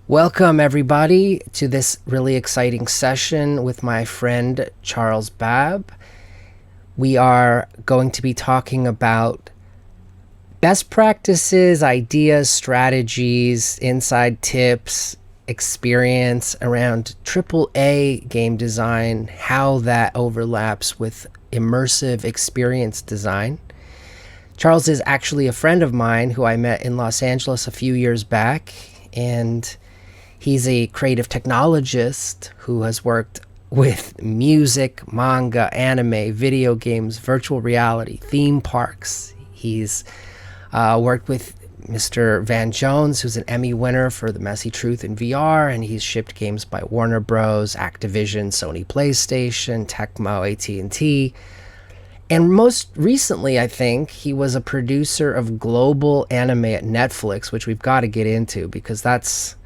Welcome, everybody, to this really exciting session with my friend Charles Babb. We are going to be talking about best practices, ideas, strategies, inside tips, experience around AAA game design, how that overlaps with immersive experience design. Charles is actually a friend of mine who I met in Los Angeles a few years back, and he's a creative technologist who has worked with music, manga, anime, video games, virtual reality, theme parks. He's worked with Mr. Van Jones, who's an Emmy winner for The Messy Truth in VR, and he's shipped games by Warner Bros., Activision, Sony PlayStation, Tecmo, AT&T. And most recently, I think, he was a producer of global anime at Netflix, which we've got to get into because that's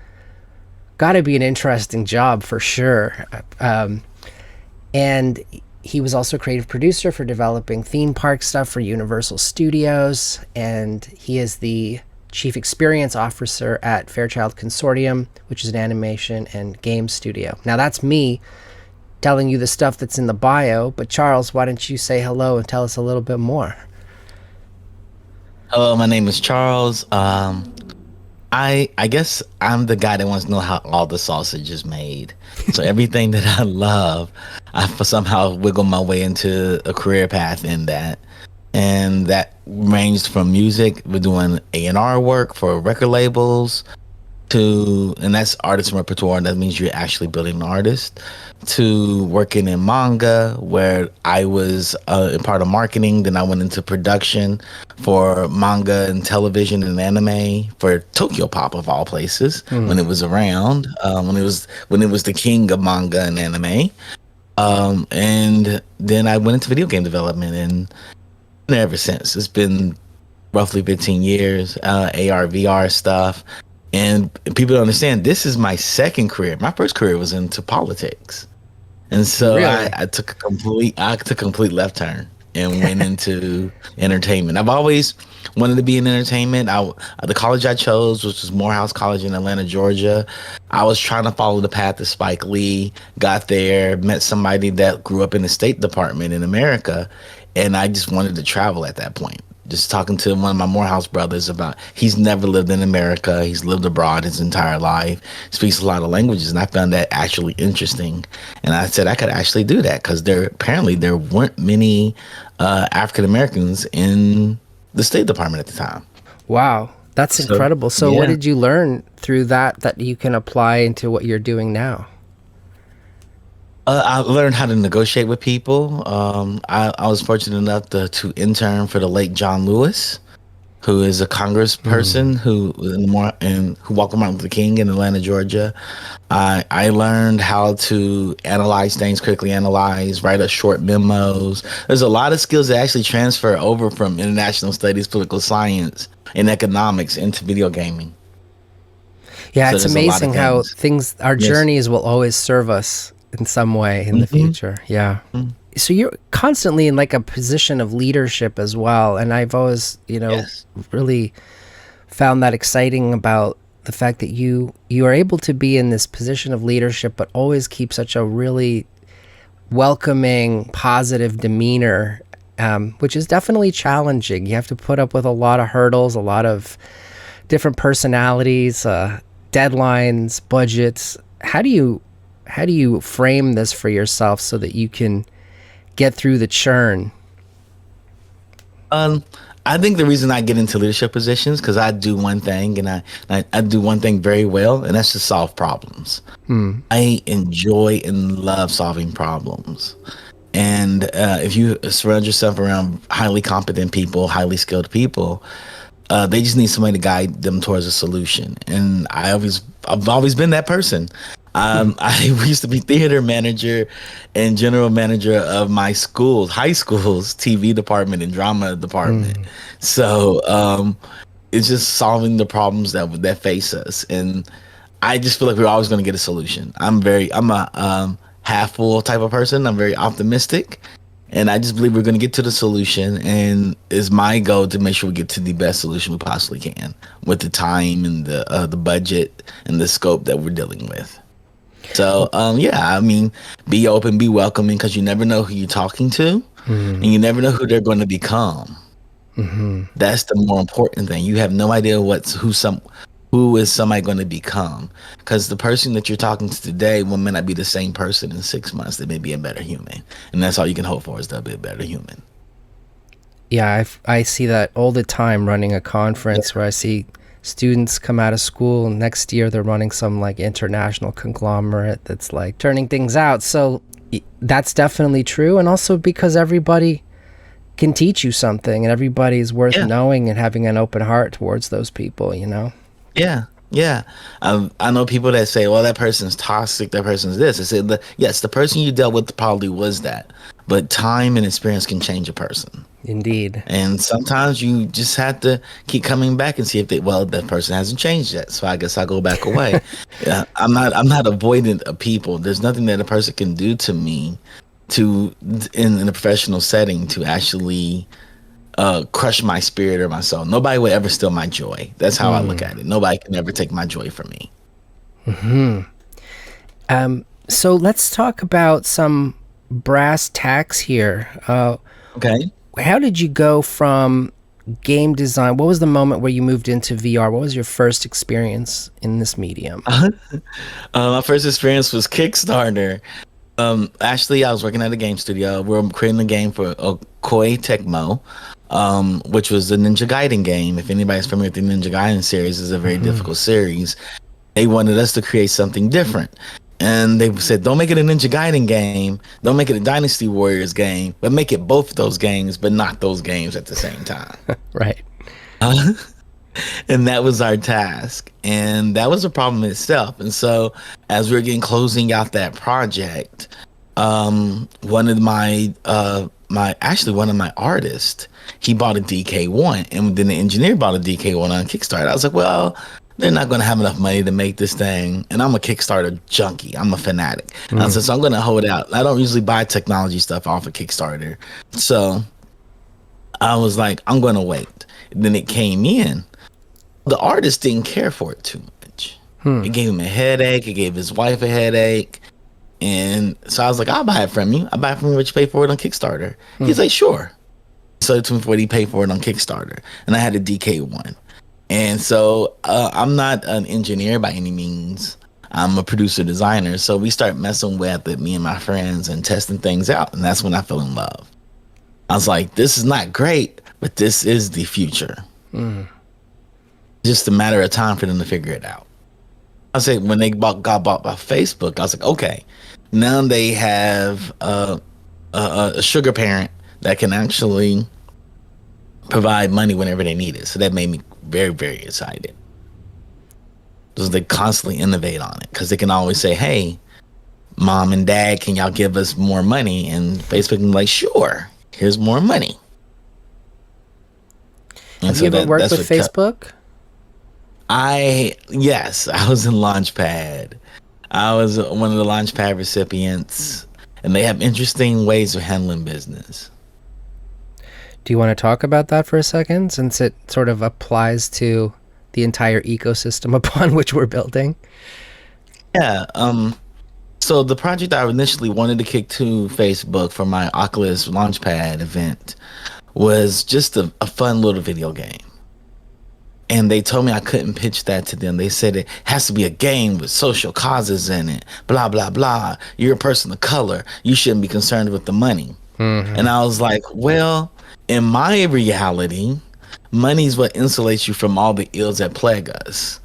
got to be an interesting job for sure. And he was also a creative producer for developing theme park stuff for Universal Studios, and he is the Chief Experience Officer at Fairchild Consortium, which is an animation and game studio. Now that's me telling you the stuff that's in the bio, but Charles, why don't you say hello and tell us a little bit more? Hello, my name is Charles. I guess I'm the guy that wants to know how all the sausage is made. So everything that I love, I somehow wiggle my way into a career path in that. And that ranged from music, we're doing A&R work for record labels, and that's artist repertoire. That means you're actually building an artist, to working in manga, where I was a part of marketing. Then I went into production for manga and television and anime for Tokyo Pop of all places, when it was around, when it was the king of manga and anime. And then I went into video game development, and ever since it's been roughly 15 years, AR VR stuff. And people don't understand, this is my second career. My first career was into politics. And so Really? I took a complete left turn and went into entertainment. I've always wanted to be in entertainment. The college I chose, which was Morehouse College in Atlanta, Georgia, I was trying to follow the path of Spike Lee, got there, met somebody that grew up in the State Department in America, and I just wanted to travel at that point. Just talking to one of my Morehouse brothers about, he's never lived in America. He's lived abroad his entire life, speaks a lot of languages. And I found that actually interesting. And I said I could actually do that because there weren't many African Americans in the State Department at the time. Wow, that's incredible. So yeah. what did you learn through that you can apply into what you're doing now? I learned how to negotiate with people. I was fortunate enough to intern for the late John Lewis, who is a congressperson who welcomed Martin Luther King in Atlanta, Georgia. I learned how to analyze things, quickly analyze, write up short memos. There's a lot of skills that actually transfer over from international studies, political science, and economics into video gaming. Yeah, So it's there's a lot of amazing how our Yes. journeys will always serve us in some way in the future. Yeah. So you're constantly in like a position of leadership as well. And I've always, Yes. really found that exciting about the fact that you are able to be in this position of leadership, but always keep such a really welcoming, positive demeanor, which is definitely challenging. You have to put up with a lot of hurdles, a lot of different personalities, deadlines, budgets. How do you frame this for yourself so that you can get through the churn? I think the reason I get into leadership positions because I do one thing, and I do one thing very well, and that's to solve problems. I enjoy and love solving problems. And if you surround yourself around highly competent people, highly skilled people, they just need somebody to guide them towards a solution. And I've always been that person. I used to be theater manager and general manager of my high school's TV department and drama department. So it's just solving the problems that face us, and I just feel like we're always going to get a solution. I'm a half full type of person. I'm very optimistic, And I just believe we're going to get to the solution. And it's my goal to make sure we get to the best solution we possibly can with the time and the budget and the scope that we're dealing with. So, yeah, I mean, be open, be welcoming, because you never know who you're talking to, and you never know who they're going to become. That's the more important thing. You have no idea who is somebody going to become, because the person that you're talking to today may not be the same person in 6 months. They may be a better human, and that's all you can hope for, is they'll be a better human. Yeah, I see that all the time running a conference where I see students come out of school and next year they're running some like international conglomerate that's like turning things out. So that's definitely true. And also because everybody can teach you something and everybody is worth knowing and having an open heart towards those people, you know? Yeah. Yeah. I know people that say, well, that person's toxic, that person's this. I said, yes, the person you dealt with probably was that, but time and experience can change a person. Indeed. And sometimes you just have to keep coming back and see if that person hasn't changed yet. So I guess I'll go back away. I'm not avoidant of people. There's nothing that a person can do to me in a professional setting to actually crush my spirit or my soul. Nobody would ever steal my joy. That's how I look at it. Nobody can ever take my joy from me. So let's talk about some brass tacks here. Okay. How did you go from game design? What was the moment where you moved into VR? What was your first experience in this medium? My first experience was Kickstarter. Actually, I was working at a game studio. We were creating a game for Koei Tecmo, which was the Ninja Gaiden game. If anybody's familiar with the Ninja Gaiden series, it's a very difficult series. They wanted us to create something different. And they said, don't make it a Ninja Gaiden game. Don't make it a Dynasty Warriors game, but make it both those games, but not those games at the same time. Right. And that was our task. And that was a problem in itself. And so as we were closing out that project, one of my artists, he bought a DK1, and then the engineer bought a DK1 on Kickstarter. I was like, well, they're not going to have enough money to make this thing. And I'm a Kickstarter junkie. I'm a fanatic. So I'm going to hold out. I don't usually buy technology stuff off of Kickstarter. So I was like, I'm going to wait. And then it came in. The artist didn't care for it too much. It gave him a headache. It gave his wife a headache. And so I was like, I'll buy it from you. I'll buy it from you, but you pay for it on Kickstarter. He's like, sure. So it took me for what he paid for it on Kickstarter. And I had a DK1. And so I'm not an engineer by any means. I'm a producer designer. So we start messing with it, me and my friends, and testing things out. And that's when I fell in love. I was like, this is not great, but this is the future. Just a matter of time for them to figure it out. I say when they got bought by Facebook, I was like, okay, now they have a sugar parent that can actually provide money whenever they need it. So that made me very, very excited. Because they constantly innovate on it. Because they can always say, hey, mom and dad, can y'all give us more money? And Facebook can be like, sure, here's more money. Have you ever worked with Facebook? Yes, I was in Launchpad. I was one of the Launchpad recipients. And they have interesting ways of handling business. Do you want to talk about that for a second, since it sort of applies to the entire ecosystem upon which we're building? Yeah. So the project I initially wanted to kick to Facebook for my Oculus Launchpad event was just a fun little video game. And they told me I couldn't pitch that to them. They said it has to be a game with social causes in it, blah, blah, blah. You're a person of color. You shouldn't be concerned with the money. And I was like, well, in my reality, money is what insulates you from all the ills that plague us.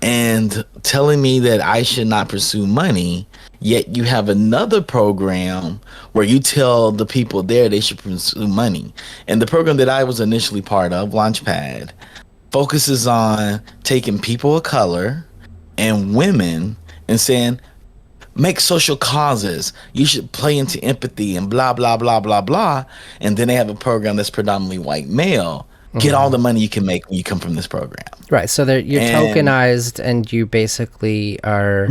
And telling me that I should not pursue money, yet you have another program where you tell the people there they should pursue money. And the program that I was initially part of, Launchpad, focuses on taking people of color and women and saying, make social causes. You should play into empathy and blah, blah, blah, blah, blah. And then they have a program that's predominantly white male. Get all the money you can make when you come from this program. Right. So you're tokenized and you basically are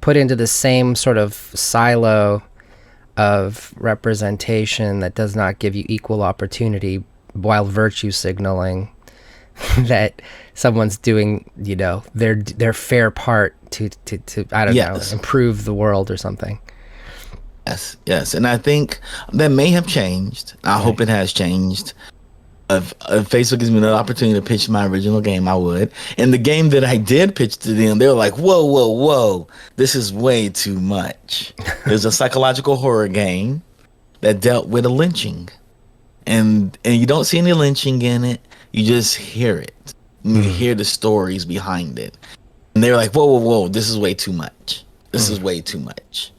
put into the same sort of silo of representation that does not give you equal opportunity while virtue signaling that someone's doing, their fair part to I don't know, Yes. improve the world or something. Yes. And I think that may have changed. I hope it has changed. If Facebook gives me another opportunity to pitch my original game, I would. And the game that I did pitch to them, they were like, whoa, this is way too much. There's a psychological horror game that dealt with a lynching. And you don't see any lynching in it. You just hear it. You hear the stories behind it. And they were like, whoa, this is way too much. This is way too much.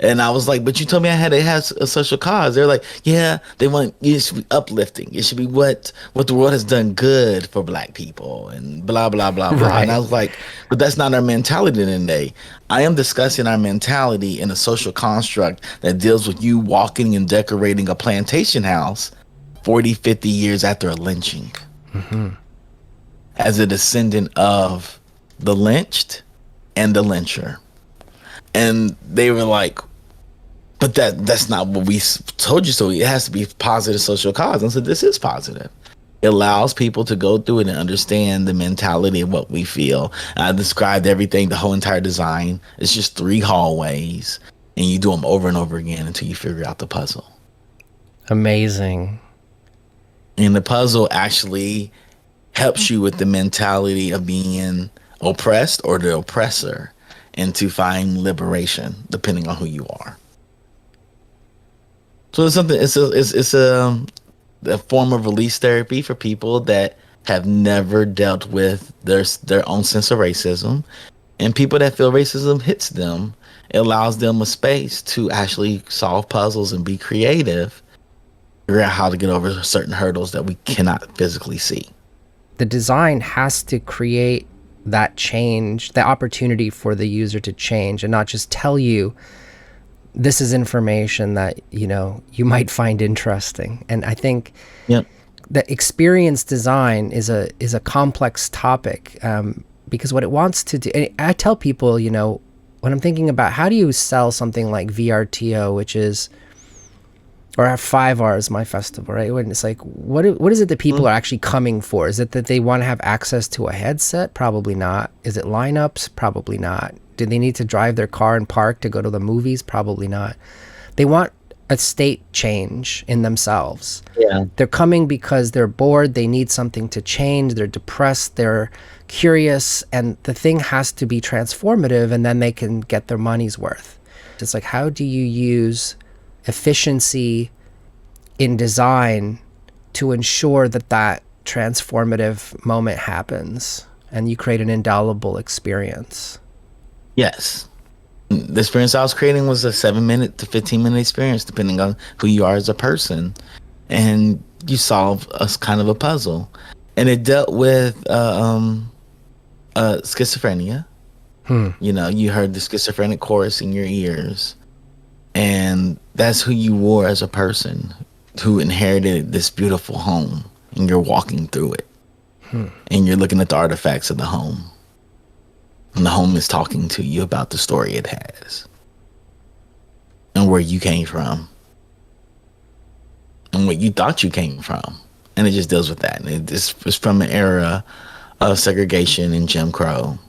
And I was like, but you told me it has a social cause. They're like, yeah, it should be uplifting. It should be what the world has done good for Black people and blah, blah, blah, blah. Right. And I was like, but that's not our mentality today. I am discussing our mentality in a social construct that deals with you walking and decorating a plantation house 40, 50 years after a lynching. As a descendant of the lynched and the lyncher. And they were like, but that's not what we told you. So it has to be positive social cause. And so this is positive. It allows people to go through it and understand the mentality of what we feel. And I described everything, the whole entire design. It's just 3 hallways, and you do them over and over again until you figure out the puzzle. Amazing. And the puzzle actually helps you with the mentality of being oppressed or the oppressor, and to find liberation depending on who you are. So it's a form of release therapy for people that have never dealt with their own sense of racism, and people that feel racism hits them. It allows them a space to actually solve puzzles and be creative, figure out how to get over certain hurdles that we cannot physically see. The design has to create that change, the opportunity for the user to change, and not just tell you this is information that you might find interesting. And I think that experience design is a complex topic, because what it wants to do, and I tell people, when I'm thinking about how do you sell something like VRTO, which is, or 5Rs, my festival, right? When it's like, what is it that people are actually coming for? Is it that they want to have access to a headset? Probably not. Is it lineups? Probably not. Do they need to drive their car and park to go to the movies? Probably not. They want a state change in themselves. Yeah. They're coming because they're bored. They need something to change. They're depressed. They're curious. And the thing has to be transformative, and then they can get their money's worth. It's like, how do you use efficiency in design to ensure that transformative moment happens and you create an indelible experience? Yes. The experience I was creating was a 7-minute to 15-minute experience, depending on who you are as a person. And you solve a kind of a puzzle. And it dealt with schizophrenia. You heard the schizophrenic chorus in your ears. And that's who you were as a person who inherited this beautiful home. And you're walking through it. And you're looking at the artifacts of the home. And the home is talking to you about the story it has. And where you came from. And what you thought you came from. And it just deals with that. And it's from an era of segregation and Jim Crow.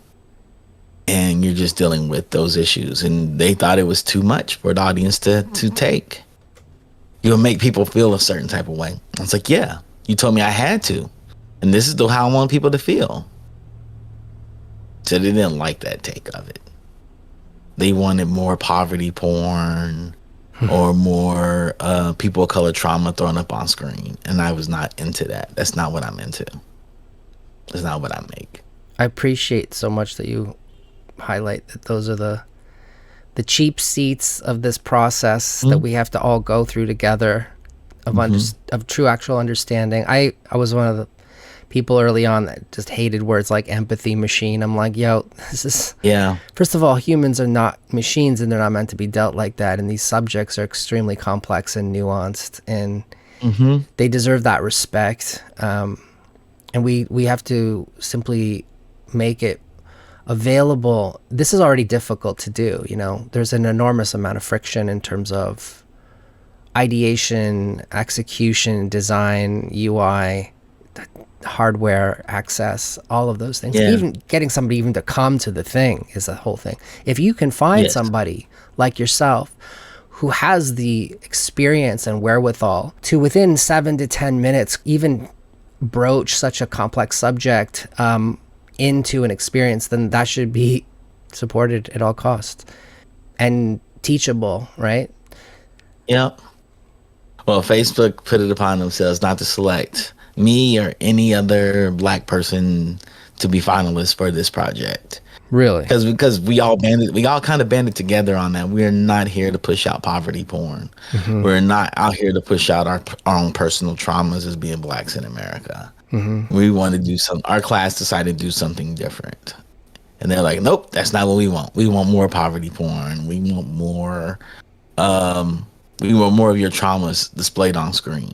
And you're just dealing with those issues. And they thought it was too much for the audience to take. You'll make people feel a certain type of way. I was like, yeah, you told me I had to. And this is how I want people to feel. So they didn't like that take of it. They wanted more poverty porn or more people of color trauma thrown up on screen. And I was not into that. That's not what I'm into. That's not what I make. I appreciate so much that you highlight that those are the cheap seats of this process that we have to all go through together of true actual understanding. I was one of the people early on that just hated words like empathy machine. I'm like, yo, this is... Yeah. First of all, humans are not machines, and they're not meant to be dealt like that. And these subjects are extremely complex and nuanced, and they deserve that respect. And we have to simply make it available. This is already difficult to do. There's an enormous amount of friction in terms of ideation, execution, design, UI, hardware access, all of those things. Yeah. Even getting somebody even to come to the thing is a whole thing. If you can find Yes. somebody like yourself who has the experience and wherewithal to within 7 to 10 minutes even broach such a complex subject into an experience, then that should be supported at all costs and teachable, right? Yep. Well, Facebook put it upon themselves not to select me or any other Black person to be finalists for this project. Really? Because we all kind of banded together on that. We're not here to push out poverty porn. Mm-hmm. We're not out here to push out our own personal traumas as being Blacks in America. Mm-hmm. We want to do our class decided to do something different. And they're like, nope, that's not what we want. We want more poverty porn. We want more of your traumas displayed on screen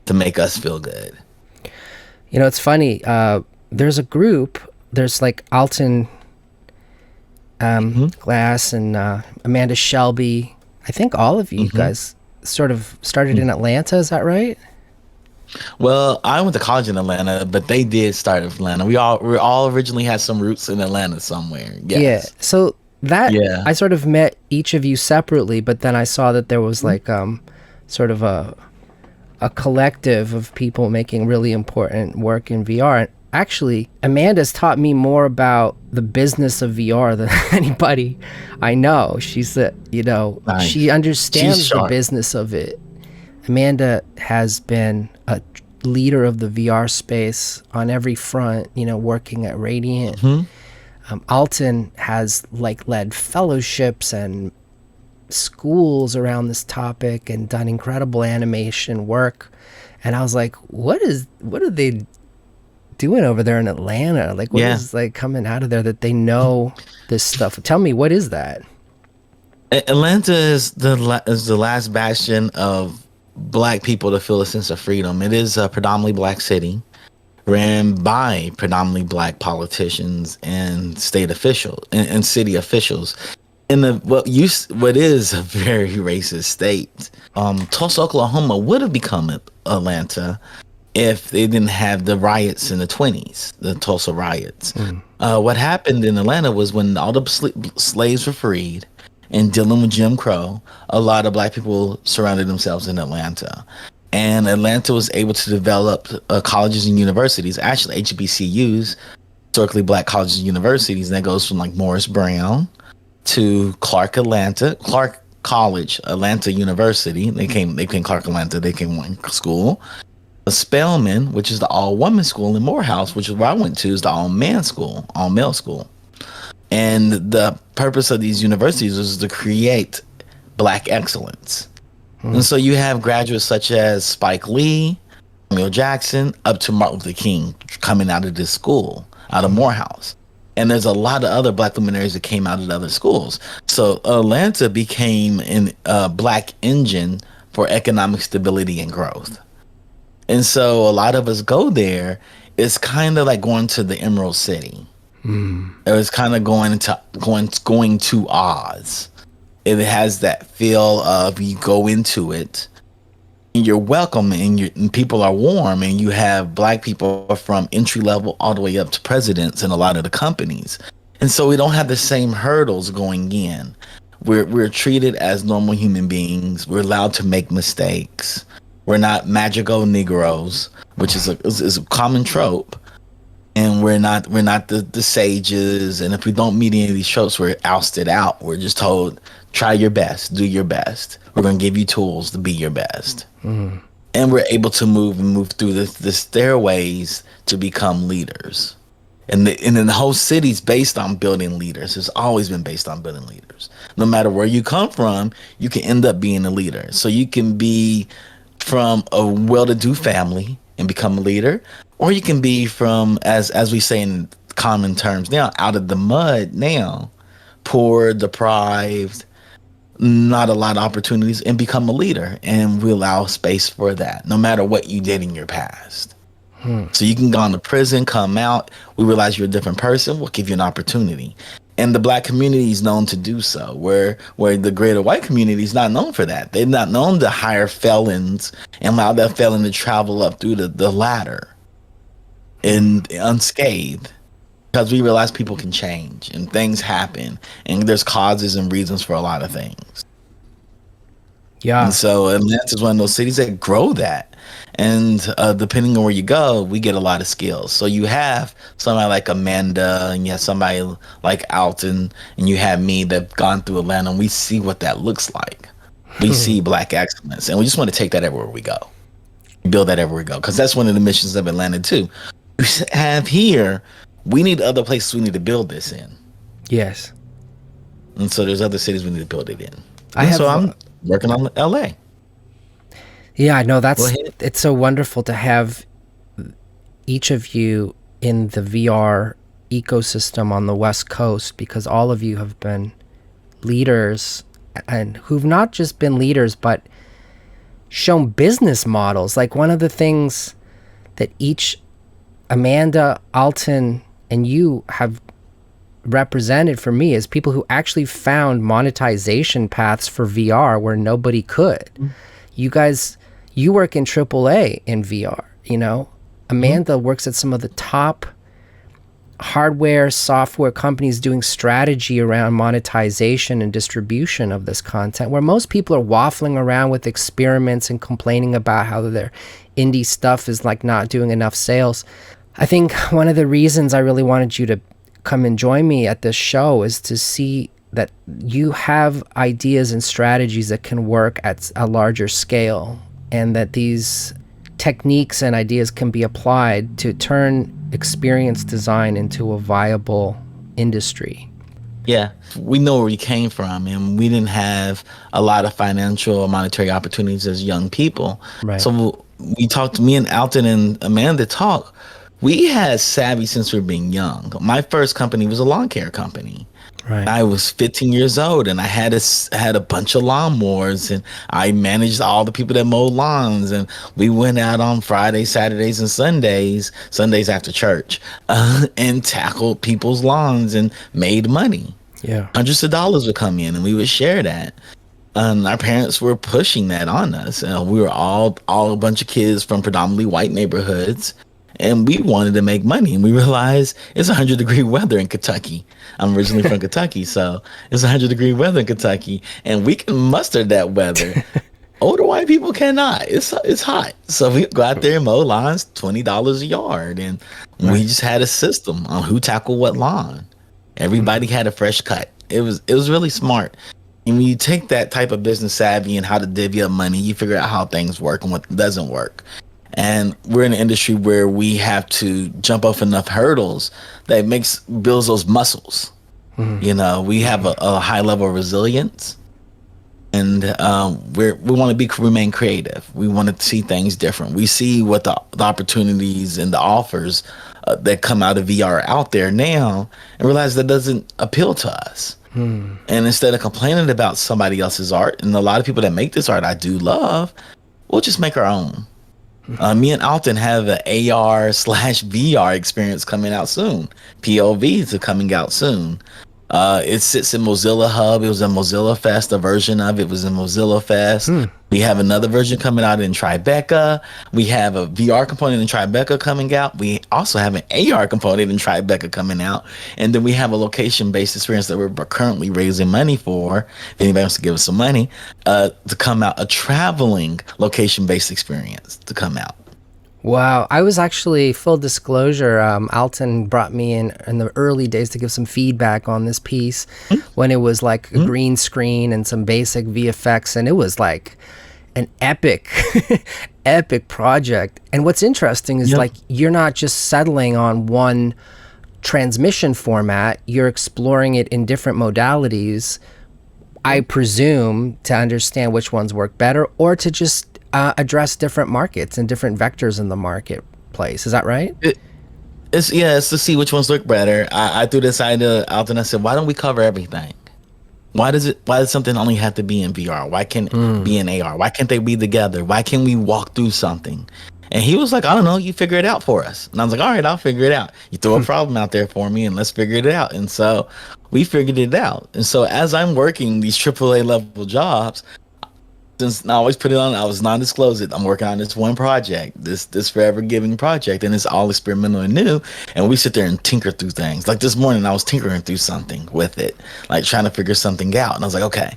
to make us feel good. It's funny. There's a group. There's like Alton Glass and Amanda Shelby. I think all of you guys sort of started in Atlanta. Is that right? Well, I went to college in Atlanta, but they did start in Atlanta. We all originally had some roots in Atlanta somewhere. Yes. Yeah. So I sort of met each of you separately, but then I saw that there was like sort of a collective of people making really important work in VR. And actually, Amanda's taught me more about the business of VR than anybody I know. She's Nice. she understands She's the sharp. business of it. Amanda has been a leader of the VR space on every front, working at Radiant. Alton has led fellowships and schools around this topic and done incredible animation work. And I was like, what are they doing over there in Atlanta? What is coming out of there that they know this stuff? Tell me, what is that? Atlanta is the last bastion of Black people to feel a sense of freedom. It is a predominantly Black city, ran by predominantly Black politicians and state officials and city officials. In what is a very racist state, Tulsa, Oklahoma would have become Atlanta if they didn't have the riots in the 1920s, the Tulsa riots. What happened in Atlanta was when all the slaves were freed and dealing with Jim Crow, a lot of Black people surrounded themselves in Atlanta. And Atlanta was able to develop colleges and universities, actually HBCUs, historically Black colleges and universities. And that goes from Morris Brown to Clark College, Atlanta University. They came Clark Atlanta, they came one school. Spelman, which is the all-woman school, and Morehouse, which is where I went to, is the all-male school. And the purpose of these universities was to create Black excellence. And so you have graduates such as Spike Lee, Samuel Jackson, up to Martin Luther King coming out of this school, out of Morehouse. And there's a lot of other Black luminaries that came out of other schools. So Atlanta became a Black engine for economic stability and growth. And so a lot of us go there. It's kind of like going to the Emerald City. It was kind of going to Oz. It has that feel of you go into it, and you're welcome, and people are warm, and you have Black people from entry level all the way up to presidents in a lot of the companies. And so we don't have the same hurdles going in. We're treated as normal human beings. We're allowed to make mistakes. We're not magical Negroes, which is a common trope. And we're not the sages. And if we don't meet any of these tropes, we're ousted out. We're just told, try your best, do your best. We're going to give you tools to be your best. And we're able to move through the stairways to become leaders. And then the whole city's based on building leaders. It's always been based on building leaders. No matter where you come from, you can end up being a leader. So you can be from a well-to-do family and become a leader, or you can be from, as we say in common terms now, out of the mud now, poor, deprived, not a lot of opportunities, and become a leader. And we allow space for that, no matter what you did in your past. So you can go into prison, come out. We realize you're a different person. We'll give you an opportunity. And the black community is known to do so, where the greater white community is not known for that. They're not known to hire felons and allow that felon to travel up through the ladder and unscathed. Because we realize people can change and things happen, and there's causes and reasons for a lot of things. Yeah. And so Atlanta is one of those cities that grow that. And depending on where you go, we get a lot of skills. So you have somebody like Amanda, and you have somebody like Alton, and you have me that've gone through Atlanta, and we see what that looks like. We see black excellence, and we just want to take that everywhere we go. Build that everywhere we go, because that's one of the missions of Atlanta too. We have here, we need other places we need to build this in. Yes. And so there's other cities we need to build it in. So I'm working on LA. Yeah, I know it's so wonderful to have each of you in the VR ecosystem on the West Coast, because all of you have been leaders, and who've not just been leaders, but shown business models. Like, one of the things that each Amanda, Alton, and you have represented for me is people who actually found monetization paths for VR where nobody could. You guys, you work in AAA in VR, you know. Amanda works at some of the top hardware, software companies doing strategy around monetization and distribution of this content, where most people are waffling around with experiments and complaining about how their indie stuff is like not doing enough sales. I think one of the reasons I really wanted you to come and join me at this show is to see that you have ideas and strategies that can work at a larger scale, and that these techniques and ideas can be applied to turn experience design into a viable industry. Yeah, we know where we came from, and we didn't have a lot of financial or monetary opportunities as young people. Right. So we talked, me and Alton and Amanda talk. We had savvy since we were being young. My first company was a lawn care company. Right. I was 15 years old, and I had a bunch of lawnmowers, and I managed all the people that mowed lawns, and we went out on Fridays, Saturdays, and Sundays after church, and tackled people's lawns and made money. Yeah. Hundreds of dollars would come in, and we would share that. Our parents were pushing that on us. We were all a bunch of kids from predominantly white neighborhoods, and we wanted to make money. And we realized it's 100-degree weather in Kentucky. I'm originally from Kentucky, so it's 100-degree weather in Kentucky, and we can muster that weather. Older white people cannot. It's hot, so we go out there and mow lawns, $20 a yard, and we just had a system on who tackled what lawn. Everybody had a fresh cut. It was really smart. And when you take that type of business savvy and how to divvy up money, you figure out how things work and what doesn't work. And we're in an industry where we have to jump off enough hurdles that builds those muscles. You know, we have a high level of resilience, and we want to remain creative. We want to see things different. We see what the opportunities and the offers that come out of VR out there now, and realize that doesn't appeal to us. And instead of complaining about somebody else's art, and a lot of people that make this art I do love, we'll just make our own. Me and Alton have an AR/VR experience coming out soon. POVs are coming out soon. It sits in Mozilla Hub. It was in Mozilla Fest. A version of it was in Mozilla Fest. We have another version coming out in Tribeca. We have a VR component in Tribeca coming out. We also have an AR component in Tribeca coming out. And then we have a location-based experience that we're currently raising money for. If anybody wants to give us some money, to come out, a traveling location-based experience to come out. Wow. I was actually, full disclosure, Alton brought me in the early days to give some feedback on this piece when it was like a green screen and some basic VFX, and it was like an epic project. And what's interesting is like, you're not just settling on one transmission format, you're exploring it in different modalities, I presume, to understand which ones work better, or to just address different markets and different vectors in the marketplace. Is that right? It's to see which ones look better. I threw this idea out and I said, why don't we cover everything? Why does something only have to be in VR? Why can't it be in AR? Why can't they be together? Why can't we walk through something? And he was like, I don't know, you figure it out for us. And I was like, all right, I'll figure it out. You throw a problem out there for me and let's figure it out. And so we figured it out. And so as I'm working these AAA level jobs, since I always put it on, I was non-disclose it. I'm working on this one project, this forever giving project, and it's all experimental and new. And we sit there and tinker through things. Like this morning, I was tinkering through something with it, like trying to figure something out. And I was like, okay,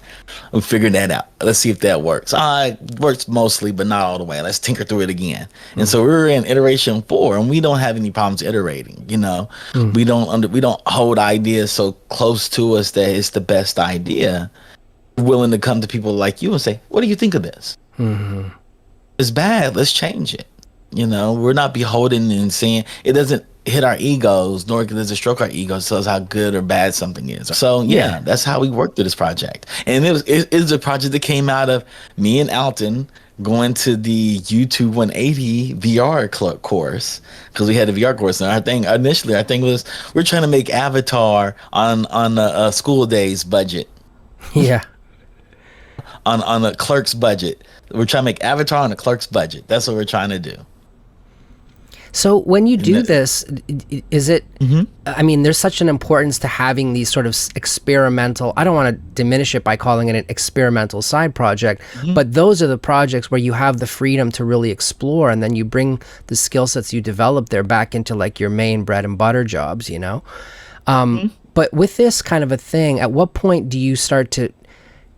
we figured that out. Let's see if that works. It works mostly, but not all the way. Let's tinker through it again. Mm-hmm. And so we were in iteration 4, and we don't have any problems iterating. You know, we don't hold ideas so close to us that it's the best idea. Willing to come to people like you and say, what do you think of this? Mm-hmm. It's bad, let's change it. You know, we're not beholden and saying it doesn't hit our egos, nor does it stroke our egos, tell us how good or bad something is. So yeah, that's how we worked through this project. And it was a project that came out of me and Alton going to the YouTube 180 VR course, because we had a VR course. And our thing was we're trying to make Avatar on a school day's budget. Yeah. On a clerk's budget. We're trying to make Avatar on a clerk's budget. That's what we're trying to do. So when you do this, is it, mm-hmm. I mean, there's such an importance to having these sort of experimental, I don't want to diminish it by calling it an experimental side project, mm-hmm. but those are the projects where you have the freedom to really explore, and then you bring the skill sets you develop there back into like your main bread and butter jobs, you know? Mm-hmm. But with this kind of a thing, at what point do you start to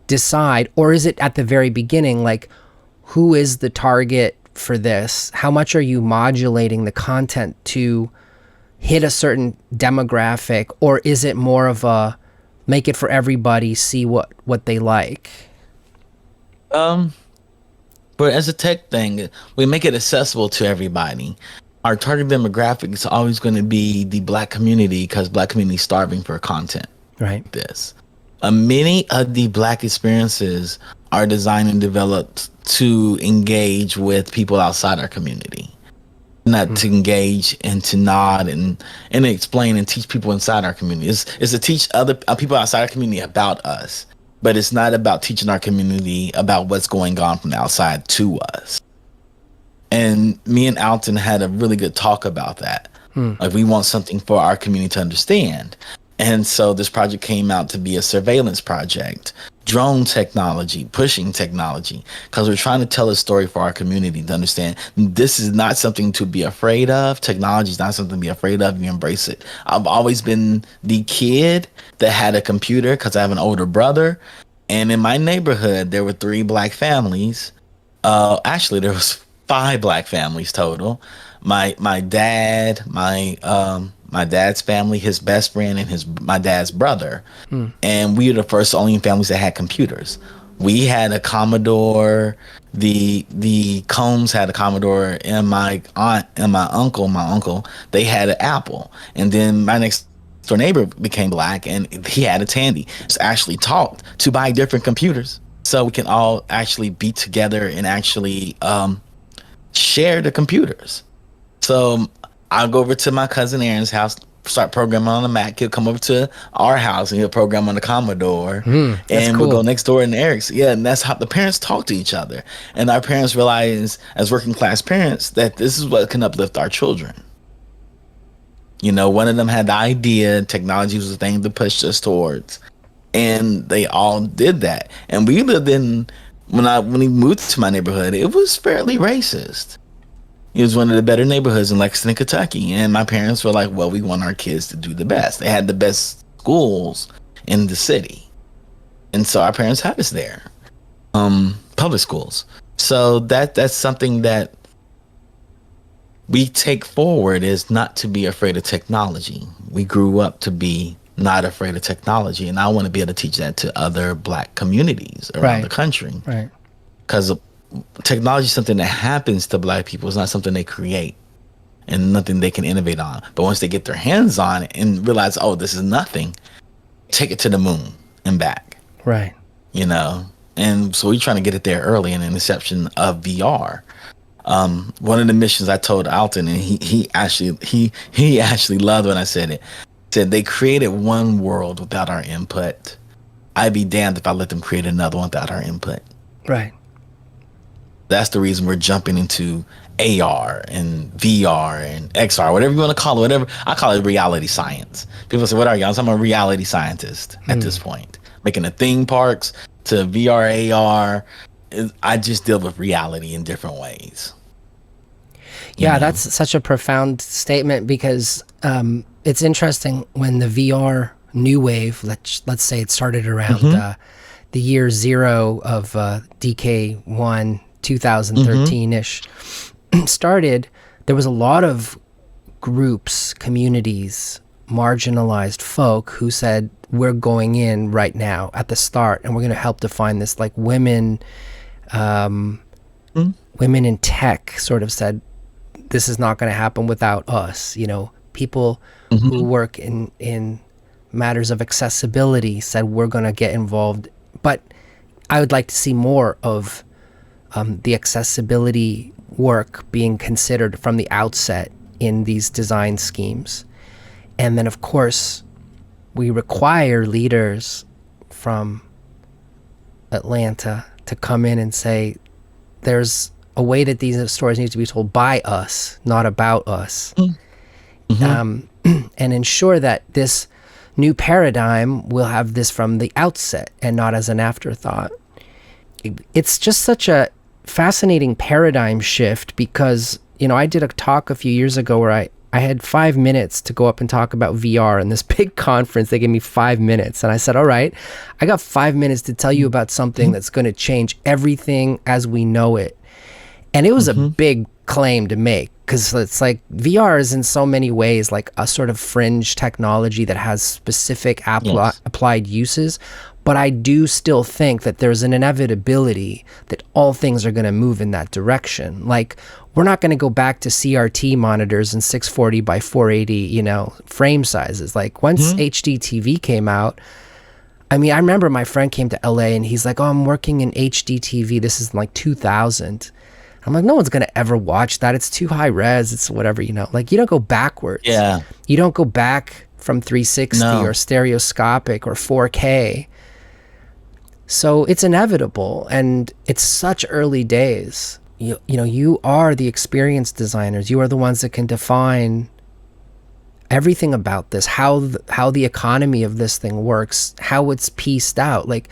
decide, or is it at the very beginning, like who is the target for this? How much are you modulating the content to hit a certain demographic, or is it more of a make it for everybody, see what they like? But as a tech thing, we make it accessible to everybody. Our target demographic is always going to be the Black community, because Black community is starving for content. Right. This. Many of the Black experiences are designed and developed to engage with people outside our community, not to engage and to nod and explain and teach people inside our community. It's to teach other people outside our community about us, but it's not about teaching our community about what's going on from the outside to us. And me and Alton had a really good talk about that. Like, we want something for our community to understand. And so this project came out to be a surveillance project, drone technology, pushing technology, because we're trying to tell a story for our community to understand this is not something to be afraid of. Technology is not something to be afraid of. You embrace it. I've always been the kid that had a computer because I have an older brother. And in my neighborhood, there were 3 Black families. Actually, there was 5 Black families total. My dad, my dad's family, his best friend, and my dad's brother. And we were the only families that had computers. We had a Commodore, the Combs had a Commodore, and my aunt and my uncle, they had an Apple. And then my next door neighbor became Black, and he had a Tandy. It's actually taught to buy different computers so we can all actually be together and actually share the computers. So I'll go over to my cousin Aaron's house, start programming on the Mac. He'll come over to our house and he'll program on the Commodore. And cool. We'll go next door in Eric's. Yeah, and that's how the parents talk to each other. And our parents realize, as working class parents, that this is what can uplift our children. You know, one of them had the idea, technology was the thing to push us towards. And they all did that. And we lived in, when we moved to my neighborhood, it was fairly racist. It was one of the better neighborhoods in Lexington, Kentucky. And my parents were like, well, we want our kids to do the best. They had the best schools in the city. And so our parents had us there. Public schools. So that's something that we take forward, is not to be afraid of technology. We grew up to be not afraid of technology. And I want to be able to teach that to other Black communities around the country. Right. Because technology is something that happens to Black people. It's not something they create and nothing they can innovate on. But once they get their hands on it and realize, oh, this is nothing, take it to the moon and back. Right. You know? And so we're trying to get it there early in the inception of VR. One of the missions I told Alton, and he actually loved when I said it, said they created one world without our input. I'd be damned if I let them create another one without our input. Right. That's the reason we're jumping into AR and VR and XR, whatever you want to call it, whatever. I call it reality science. People say, what are you? I'm a reality scientist at this point. Making the theme parks to VR, AR. I just deal with reality in different ways. Yeah, that's such a profound statement because it's interesting when the VR new wave, let's say it started around the year zero of DK1, 2013-ish, started, there was a lot of groups, communities, marginalized folk who said, we're going in right now at the start and we're going to help define this. Like women in tech sort of said, this is not going to happen without us. You know, people who work in matters of accessibility said, we're going to get involved. But I would like to see more of the accessibility work being considered from the outset in these design schemes. And then, of course, we require leaders from Atlanta to come in and say, there's a way that these stories need to be told by us, not about us. And ensure that this new paradigm will have this from the outset and not as an afterthought. It's just such a fascinating paradigm shift because, you know, I did a talk a few years ago where I had 5 minutes to go up and talk about VR in this big conference. They gave me 5 minutes. And I said, all right, I got 5 minutes to tell you about something that's going to change everything as we know it. And it was a big claim to make because it's like VR is in so many ways like a sort of fringe technology that has specific applied uses. But I do still think that there's an inevitability that all things are going to move in that direction. Like, we're not going to go back to CRT monitors and 640 by 480, you know, frame sizes. Like, once HD TV came out, I mean, I remember my friend came to LA and he's like, oh, I'm working in HD TV. This is like 2000. I'm like, no one's going to ever watch that. It's too high res. It's whatever, you know. Like, you don't go backwards. Yeah. You don't go back from 360 or stereoscopic or 4K. So it's inevitable, and it's such early days. You know, you are the experienced designers. You are the ones that can define everything about this, how the economy of this thing works, how it's pieced out. Like,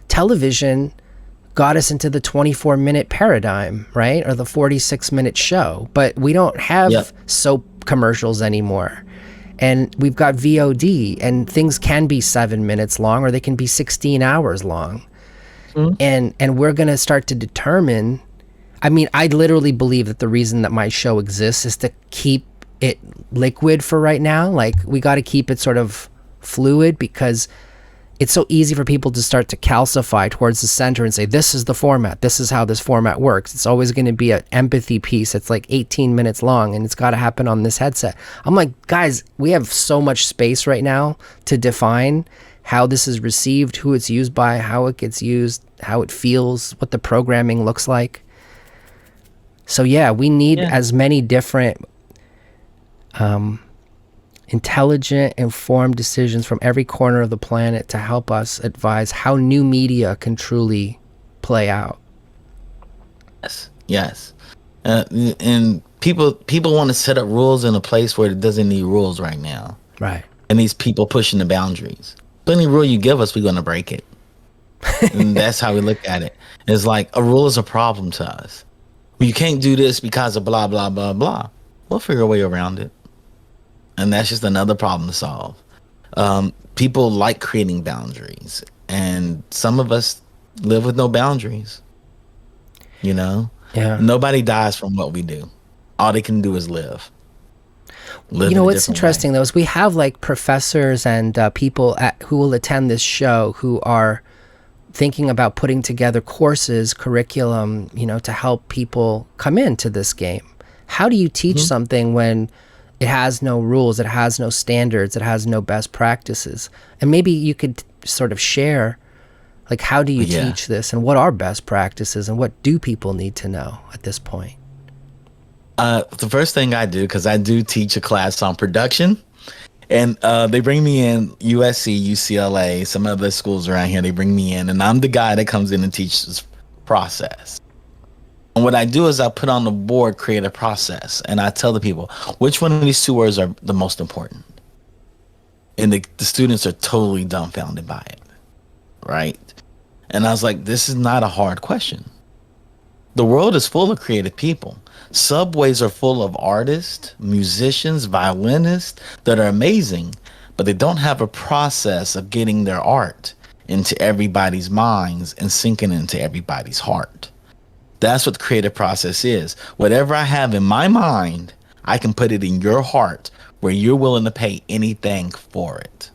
television got us into the 24-minute paradigm, right? Or the 46-minute show. But we don't have soap commercials anymore. And we've got VOD, and things can be 7 minutes long, or they can be 16 hours long. And we're going to start to determine, I mean, I literally believe that the reason that my show exists is to keep it liquid for right now. Like, we got to keep it sort of fluid because it's so easy for people to start to calcify towards the center and say, this is the format. This is how this format works. It's always going to be an empathy piece that's like 18 minutes long and it's got to happen on this headset. I'm like, guys, we have so much space right now to define how this is received, who it's used by, how it gets used, how it feels, what the programming looks like. So yeah, we need as many different intelligent, informed decisions from every corner of the planet to help us advise how new media can truly play out. Yes. And people want to set up rules in a place where it doesn't need rules right now. Right. And these people pushing the boundaries. But any rule you give us, we're going to break it. And that's how we look at it. It's like a rule is a problem to us. You can't do this because of blah, blah, blah, blah. We'll figure a way around it. And that's just another problem to solve. People like creating boundaries. And some of us live with no boundaries. You know? Yeah. Nobody dies from what we do. All they can do is live. You know, what's interesting, though, is we have, like, professors and people who will attend this show who are thinking about putting together courses, curriculum, you know, to help people come into this game. How do you teach something when it has no rules, it has no standards, it has no best practices? And maybe you could sort of share, like, how do you teach this, and what are best practices, and what do people need to know at this point? The first thing I do, because I do teach a class on production, and they bring me in, USC, UCLA, some other schools around here, they bring me in, and I'm the guy that comes in and teaches process. And what I do is I put on the board creative process, and I tell the people which one of these two words are the most important. And the students are totally dumbfounded by it, right? And I was like, this is not a hard question. The world is full of creative people. Subways are full of artists, musicians, violinists that are amazing, but they don't have a process of getting their art into everybody's minds and sinking into everybody's heart. That's what the creative process is. Whatever I have in my mind, I can put it in your heart where you're willing to pay anything for it.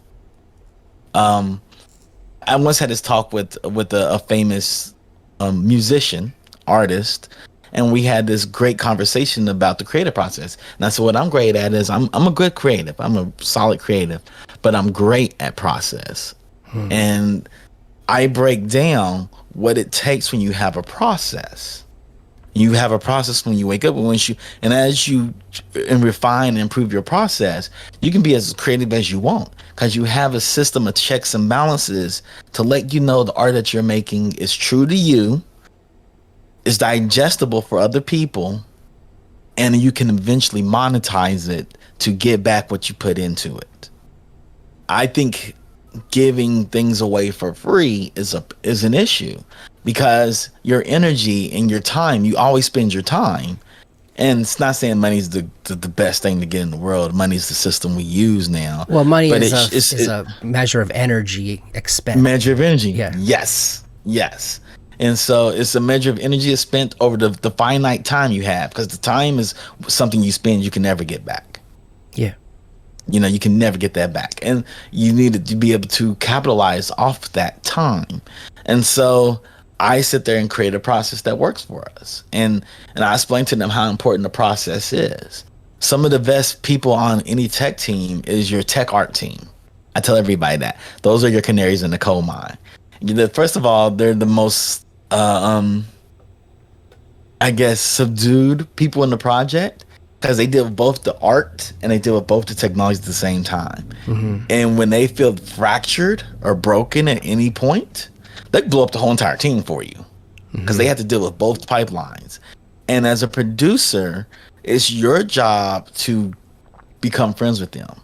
I once had this talk with a famous musician, artist, and we had this great conversation about the creative process. And I said, what I'm great at is I'm a good creative. I'm a solid creative, but I'm great at process. And I break down what it takes when you have a process. You have a process when you wake up, and as you refine and improve your process, you can be as creative as you want because you have a system of checks and balances to let you know the art that you're making is true to you, is digestible for other people, and you can eventually monetize it to get back what you put into it. I think giving things away for free is an issue because your energy and your time, you always spend your time. And it's not saying money's the best thing to get in the world. Money's the system we use now. Well, money is a measure of energy expended. Measure of energy. Yeah. Yes. And so it's a measure of energy spent over the finite time you have, because the time is something you spend you can never get back. Yeah. You can never get that back. And you need to be able to capitalize off that time. And so I sit there and create a process that works for us. And I explain to them how important the process is. Some of the best people on any tech team is your tech art team. I tell everybody that. Those are your canaries in the coal mine. First of all, they're the most, subdued people in the project, because they deal with both the art and they deal with both the technology at the same time. Mm-hmm. And when they feel fractured or broken at any point, they blow up the whole entire team for you, because they have to deal with both pipelines. And as a producer, it's your job to become friends with them.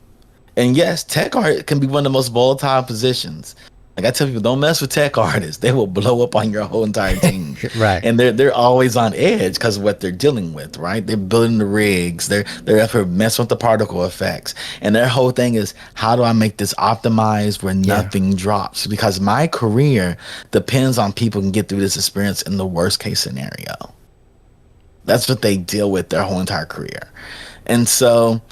And yes, tech art can be one of the most volatile positions. Like I tell people, don't mess with tech artists. They will blow up on your whole entire team. Right. And they're always on edge because of what they're dealing with, right? They're building the rigs. They're up here messing with the particle effects. And their whole thing is, how do I make this optimized where nothing drops? Because my career depends on people can get through this experience in the worst case scenario. That's what they deal with their whole entire career. And so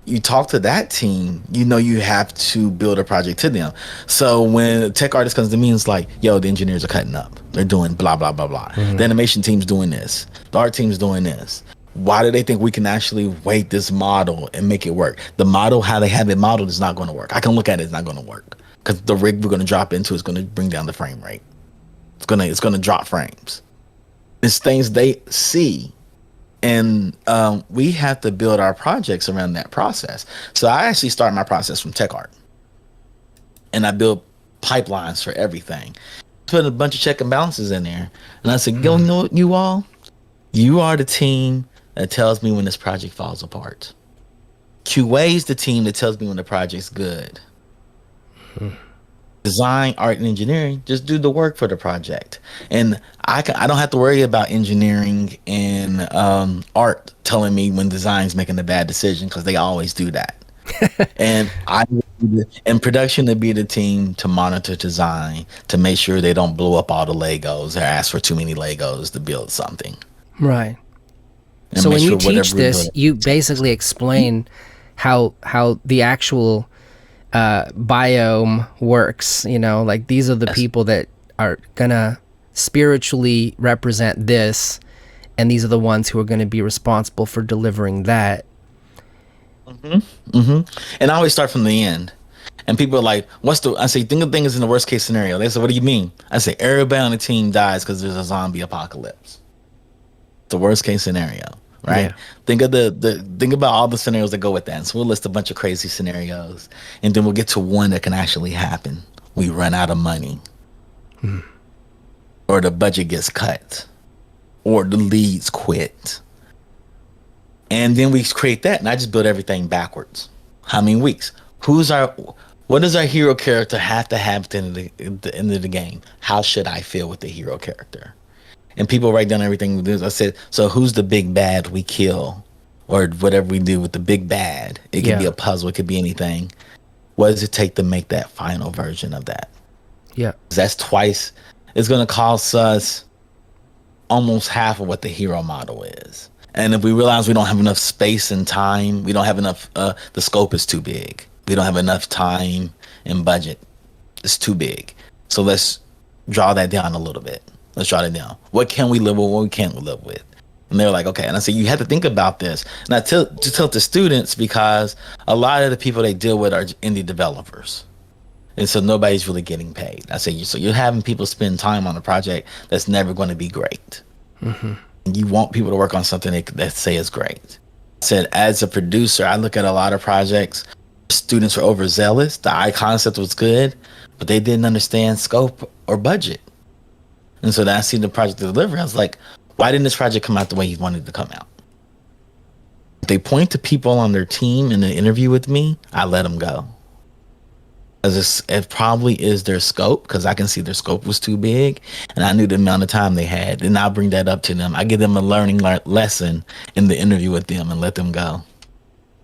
you talk to that team, you have to build a project to them. So when a tech artist comes to me and it's like, yo, the engineers are cutting up. They're doing blah, blah, blah, blah. Mm-hmm. The animation team's doing this. The art team's doing this. Why do they think we can actually weight this model and make it work? The model, how they have it modeled, is not going to work. I can look at it, it's not going to work. Because the rig we're going to drop into is going to bring down the frame rate. It's going to drop frames. It's things they see. And we have to build our projects around that process. So I actually start my process from tech art. And I build pipelines for everything. Put a bunch of check and balances in there. And I said, you know what, you all? You are the team that tells me when this project falls apart. QA is the team that tells me when the project's good. Design, art, and engineering just do the work for the project. And I don't have to worry about engineering and art telling me when design's making a bad decision, because they always do that. And production to be the team to monitor design, to make sure they don't blow up all the Legos or ask for too many Legos to build something. Right. And so when you teach this, you basically explain how the actual biome works, like these are the people that are gonna spiritually represent this, and these are the ones who are going to be responsible for delivering that. And I always start from the end, and people are like, I say, think of things in the worst case scenario. They say, what do you mean? I say, everybody on the team dies because there's a zombie apocalypse. The worst case scenario. Right. Yeah. Think about all the scenarios that go with that. And so we'll list a bunch of crazy scenarios, and then we'll get to one that can actually happen. We run out of money, or the budget gets cut, or the leads quit. And then we create that, and I just build everything backwards. How many weeks? What does our hero character have to have at the end of the game? How should I feel with the hero character? And people write down everything we do. I said, so who's the big bad we kill? Or whatever we do with the big bad. It could be a puzzle. It could be anything. What does it take to make that final version of that? Yeah. That's twice. It's going to cost us almost half of what the hero model is. And if we realize we don't have enough space and time, we don't have enough, the scope is too big. We don't have enough time and budget. It's too big. So let's draw that down a little bit. Let's draw that down. What can we live with? What we can't live with? And they're like, okay. And I said, you have to think about this. And I tell the students, because a lot of the people they deal with are indie developers. And so nobody's really getting paid. I say, so you're having people spend time on a project that's never going to be great. Mm-hmm. You want people to work on something that say is great. I said, as a producer, I look at a lot of projects. Students were overzealous. The eye concept was good, but they didn't understand scope or budget. And so then I see the project delivery. I was like, why didn't this project come out the way he wanted it to come out? If they point to people on their team in the interview with me, I let them go. Because it probably is their scope, because I can see their scope was too big, and I knew the amount of time they had. And I bring that up to them. I give them a learning lesson in the interview with them and let them go.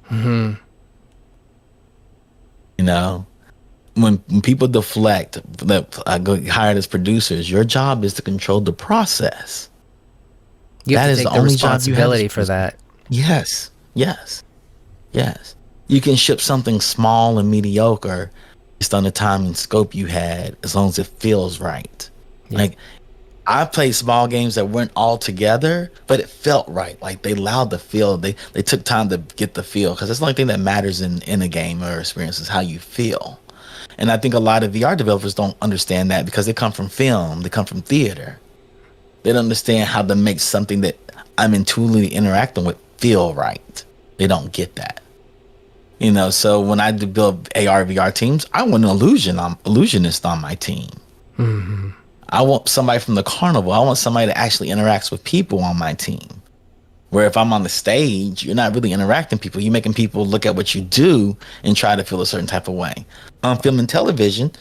Mm-hmm. You know, when people deflect, that I go hired as producers, your job is to control the process. You have to take the responsibility for that. Yes. You can ship something small and mediocre based on the time and scope you had, as long as it feels right. Yeah. Like, I played small games that weren't all together, but it felt right. Like, they allowed the feel. They took time to get the feel, because that's the only thing that matters in a game or experience is how you feel. And I think a lot of VR developers don't understand that, because they come from film, they come from theater. They don't understand how to make something that I'm intuitively interacting with feel right. They don't get that. You know, so when I do build AR VR teams, I want an illusionist on my team. Mm-hmm. I want somebody from the carnival. I want somebody that actually interacts with people on my team. Where if I'm on the stage, you're not really interacting with people. You're making people look at what you do and try to feel a certain type of way. On film and television,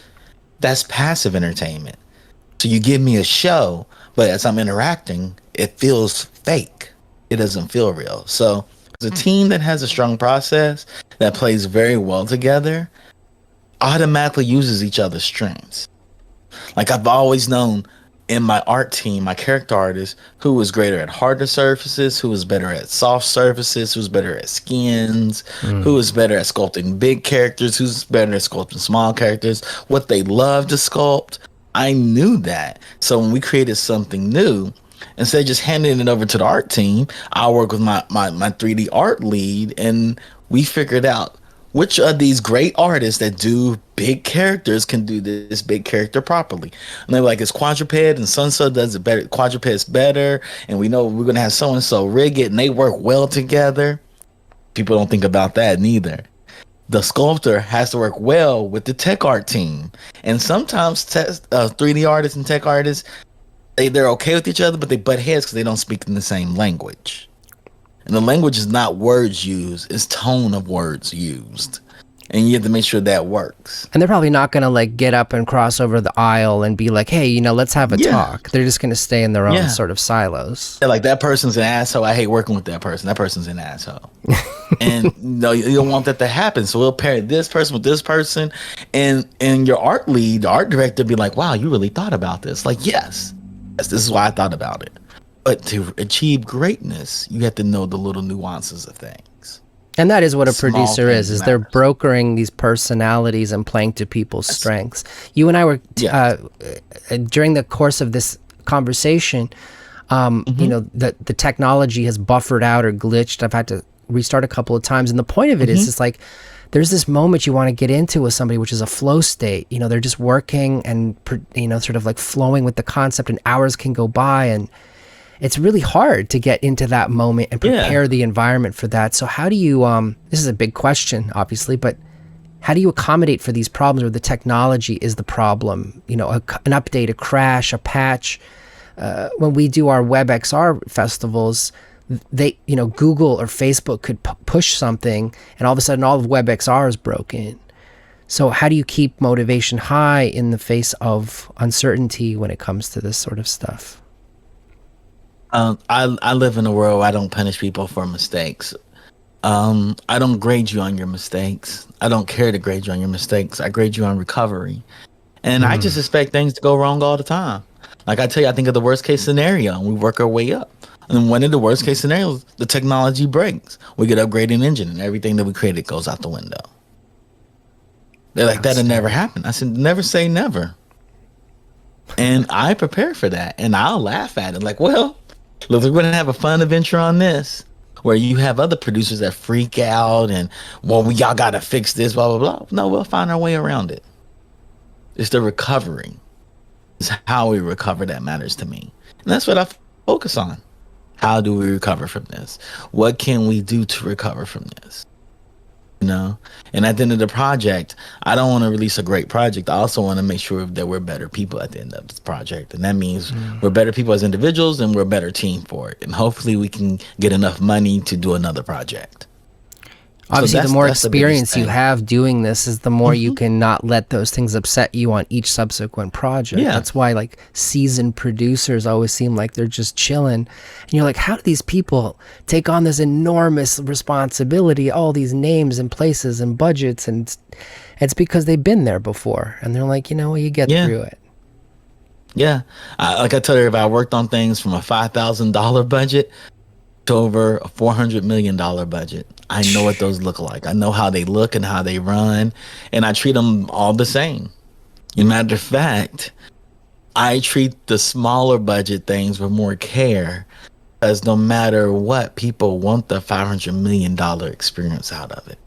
that's passive entertainment. So you give me a show, but as I'm interacting, it feels fake. It doesn't feel real. So as a team that has a strong process, that plays very well together, automatically uses each other's strengths. Like, I've always known in my art team, my character artist, who was greater at harder surfaces, who was better at soft surfaces, who was better at skins, who was better at sculpting big characters, who's better at sculpting small characters, what they love to sculpt. I knew that. So when we created something new, instead of just handing it over to the art team, I work with my 3D art lead, and we figured out which of these great artists that do big characters can do this big character properly. And they're like, it's Quadruped, and so does it better. Quadruped's better, and we know we're going to have so-and-so rig it, and they work well together. People don't think about that neither. The sculptor has to work well with the tech art team. And sometimes 3D artists and tech artists, they're okay with each other, but they butt heads because they don't speak in the same language. And the language is not words used, it's tone of words used. And you have to make sure that works. And they're probably not going to like get up and cross over the aisle and be like, hey, you know, let's have a talk. They're just going to stay in their own sort of silos. Yeah, like, that person's an asshole. I hate working with that person. That person's an asshole. And no, you don't want that to happen. So we'll pair this person with this person. And your art lead, the art director, be like, wow, you really thought about this. Like, yes, this is why I thought about it. But to achieve greatness, you have to know the little nuances of things. And that is what a producer is they're brokering these personalities and playing to people's strengths. You and I were, during the course of this conversation, you know, the technology has buffered out or glitched. I've had to restart a couple of times. And the point of it is, it's like, there's this moment you want to get into with somebody, which is a flow state. You know, they're just working and, you know, sort of like flowing with the concept, and hours can go by, and it's really hard to get into that moment and prepare the environment for that. So how do you, this is a big question, obviously, but how do you accommodate for these problems where the technology is the problem? You know, an update, a crash, a patch, when we do our WebXR festivals, they, Google or Facebook could push something, and all of a sudden all of WebXR is broken. So how do you keep motivation high in the face of uncertainty when it comes to this sort of stuff? I live in a world where I don't punish people for mistakes. I don't grade you on your mistakes. I don't care to grade you on your mistakes. I grade you on recovery. And I just expect things to go wrong all the time. Like I tell you, I think of the worst case scenario and we work our way up. And one of the worst case scenarios, the technology breaks. We get upgraded an engine and everything that we created goes out the window. They're like, that'll never happen. I said, never say never. And I prepare for that. And I'll laugh at it. Like, well, look, we're going to have a fun adventure on this, where you have other producers that freak out and, well, y'all got to fix this, blah, blah, blah. No, we'll find our way around it. It's the recovery. It's how we recover that matters to me. And that's what I focus on. How do we recover from this? What can we do to recover from this? And at the end of the project, I don't want to release a great project. I also want to make sure that we're better people at the end of this project. And that means we're better people as individuals and we're a better team for it. And hopefully we can get enough money to do another project. Obviously, the more experience you have doing this is the more you can not let those things upset you on each subsequent project. Yeah. That's why like seasoned producers always seem like they're just chilling. And you're like, how do these people take on this enormous responsibility, all these names and places and budgets? And it's because they've been there before. And they're like, you get through it. Yeah. Like I tell you, I worked on things from a $5,000 budget to over a $400 million budget. I know what those look like. I know how they look and how they run, and I treat them all the same. As a matter of fact, I treat the smaller budget things with more care, because no matter what, people want the $500 million experience out of it.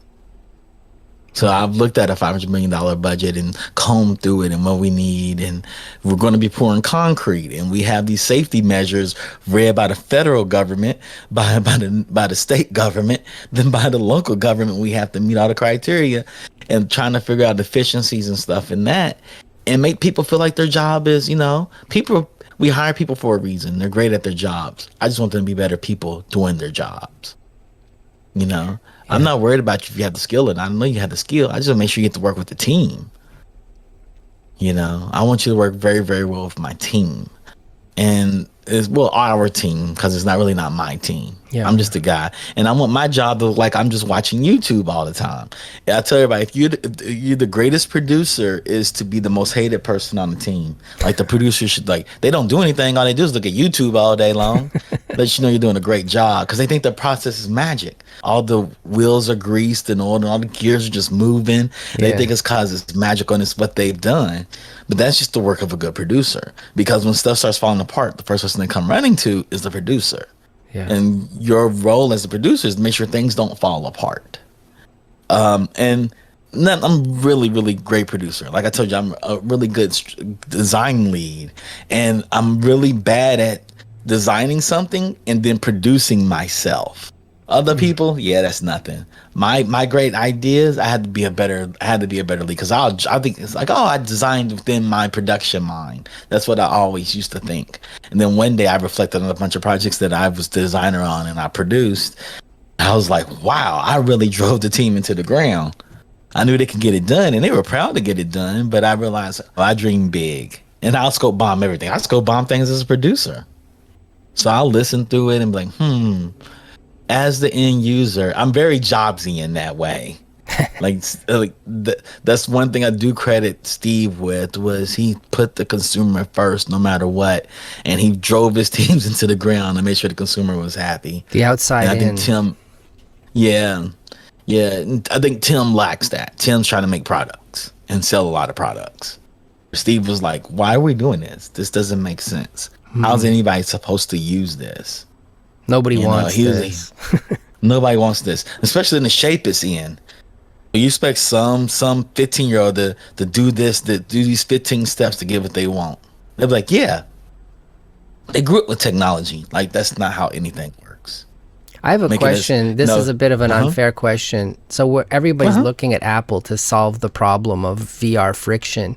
So I've looked at a $500 million budget and combed through it and what we need. And we're going to be pouring concrete. And we have these safety measures read by the federal government, by the state government, then by the local government. We have to meet all the criteria and trying to figure out efficiencies and stuff in that and make people feel like their job is, we hire people for a reason. They're great at their jobs. I just want them to be better people doing their jobs. Yeah. I'm not worried about you if you have the skill, and I know you have the skill. I just want to make sure you get to work with the team. I want you to work very, very well with my team. And our team, because it's not my team. Yeah. I'm just a guy. And I want my job to look like I'm just watching YouTube all the time. And I tell everybody, if you're the greatest producer, is to be the most hated person on the team. Like the producer should, they don't do anything. All they do is look at YouTube all day long. Let you know you're doing a great job, because they think the process is magic. All the wheels are greased and all the gears are just moving. They think it's because it's magical and it's what they've done. But that's just the work of a good producer, because when stuff starts falling apart, the first person they come running to is the producer. Yeah. And your role as a producer is to make sure things don't fall apart. I'm really, really great producer. Like I told you, I'm a really good design lead, and I'm really bad at designing something and then producing myself. Other people, that's nothing. My great ideas, I had to be a better lead, because I think it's like, I designed within my production mind. That's what I always used to think. And then one day I reflected on a bunch of projects that I was the designer on and I produced. I was like, wow, I really drove the team into the ground. I knew they could get it done, and they were proud to get it done, but I realized I dream big, and I'll scope bomb everything. I scope bomb things as a producer. So I'll listen through it and be like, as the end user, I'm very Jobsy in that way. That's one thing I do credit Steve with, was he put the consumer first no matter what, and he drove his teams into the ground and made sure the consumer was happy. The outside in. I think Tim, I think Tim lacks that. Tim's trying to make products and sell a lot of products. Steve was like, why are we doing this? This doesn't make sense. How's anybody supposed to use this? Nobody wants this. Nobody wants this, especially in the shape it's in. You expect some 15-year-old to do this, to do these 15 steps to get what they want. They'll be like, yeah. They grew up with technology. Like, that's not how anything works. I have a question. This is a bit of an unfair question. So everybody's looking at Apple to solve the problem of VR friction.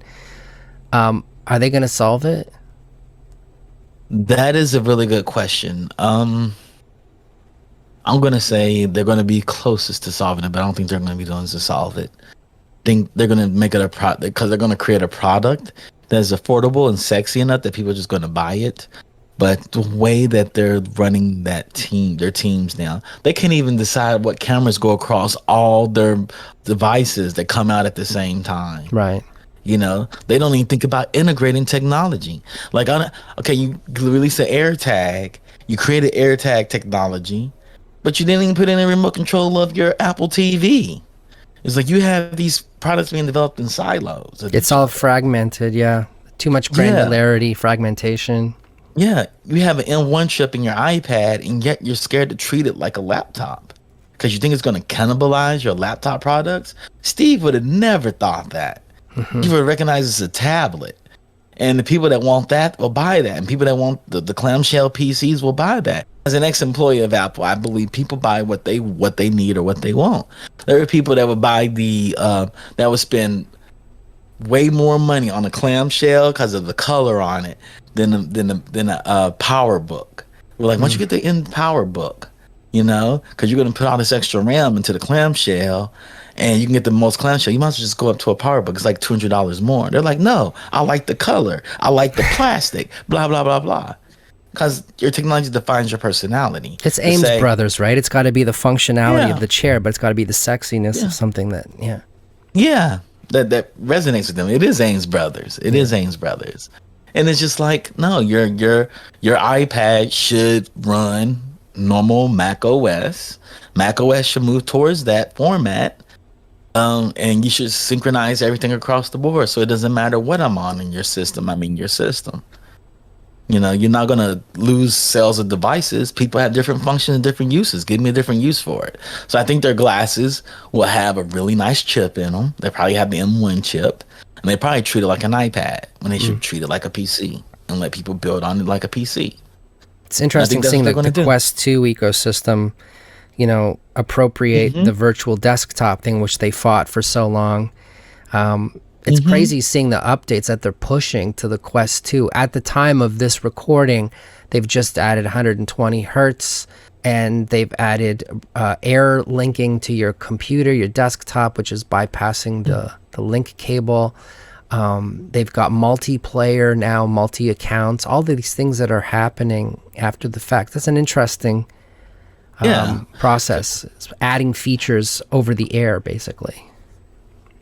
Are they going to solve it? That is a really good question. I'm gonna say they're gonna be closest to solving it, but I don't think they're gonna be the ones to solve it. Think they're gonna make it a product because they're gonna create a product that's affordable and sexy enough that people are just gonna buy it. But the way that they're running their teams now, they can't even decide what cameras go across all their devices that come out at the same time. Right. They don't even think about integrating technology. Like, okay, you release an AirTag, you created AirTag technology, but you didn't even put in a remote control of your Apple TV. It's like you have these products being developed in silos. It's all fragmented, yeah. Too much granularity, fragmentation. Yeah, you have an M1 chip in your iPad, and yet you're scared to treat it like a laptop because you think it's going to cannibalize your laptop products. Steve would have never thought that. Mm-hmm. You would recognize it's a tablet. And the people that want that will buy that. And people that want the clamshell PCs will buy that. As an ex-employee of Apple, I believe people buy what they need or what they want. There are people that would buy that would spend way more money on a clamshell because of the color on it than a power book. We're like, once you get the end power book, because you're going to put all this extra RAM into the clamshell, and you can get the most clamshell, you might as well just go up to a power book. It's like $200 more. They're like, no, I like the color, I like the plastic, blah blah blah blah. Because your technology defines your personality. It's Ames Brothers, right? It's got to be the functionality of the chair, but it's got to be the sexiness of something that, that resonates with them. It is Ames Brothers. It is Ames Brothers. And it's just like, no, your iPad should run normal Mac OS. Mac OS should move towards that format. And you should synchronize everything across the board, so it doesn't matter what I'm on in your system. Your system. You're not going to lose sales of devices. People have different functions and different uses. Give me a different use for it. So I think their glasses will have a really nice chip in them. They probably have the M1 chip. And they probably treat it like an iPad when they should treat it like a PC and let people build on it like a PC. It's interesting seeing the Quest 2 ecosystem, appropriate the virtual desktop thing, which they fought for so long. It's crazy seeing the updates that they're pushing to the Quest 2. At the time of this recording, they've just added 120 hertz, and they've added air linking to your computer, your desktop, which is bypassing the link cable. They've got multiplayer now, multi-accounts, all these things that are happening after the fact. That's an interesting process. It's adding features over the air, basically.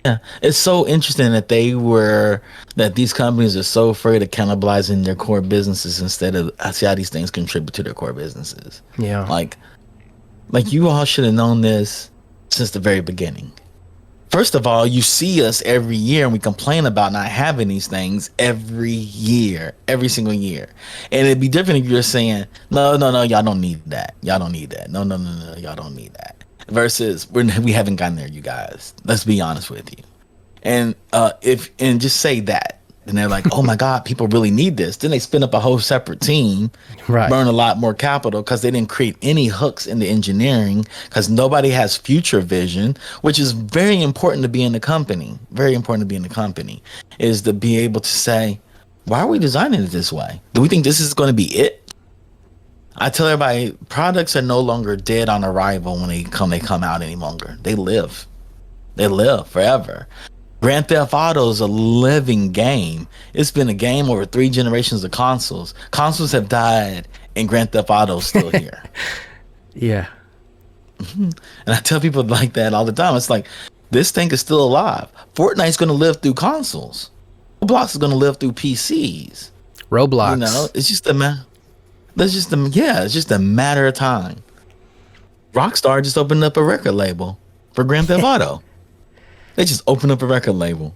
Yeah, it's so interesting that these companies are so afraid of cannibalizing their core businesses instead of see how these things contribute to their core businesses. Yeah, like you all should have known this since the very beginning. First of all, you see us every year, and we complain about not having these things every year, every single year. And it'd be different if you're saying, no, y'all don't need that. Y'all don't need that. No, y'all don't need that. Versus we haven't gotten there, you guys. Let's be honest with you. And just say that, and they're like, oh my God, people really need this. Then they spin up a whole separate team, burn a lot more capital because they didn't create any hooks in the engineering because nobody has future vision, which is very important to be in the company. Very important to be in the company is to be able to say, why are we designing it this way? Do we think this is going to be it? I tell everybody, products are no longer dead on arrival when they come out any longer. They live forever. Grand Theft Auto is a living game. It's been a game over 3 generations of consoles. Consoles have died, and Grand Theft Auto is still here. Yeah. And I tell people like that all the time. It's like, this thing is still alive. Fortnite's going to live through consoles. Roblox is going to live through PCs. Roblox. It's just it's just a matter of time. Rockstar just opened up a record label for Grand Theft Auto. They just opened up a record label.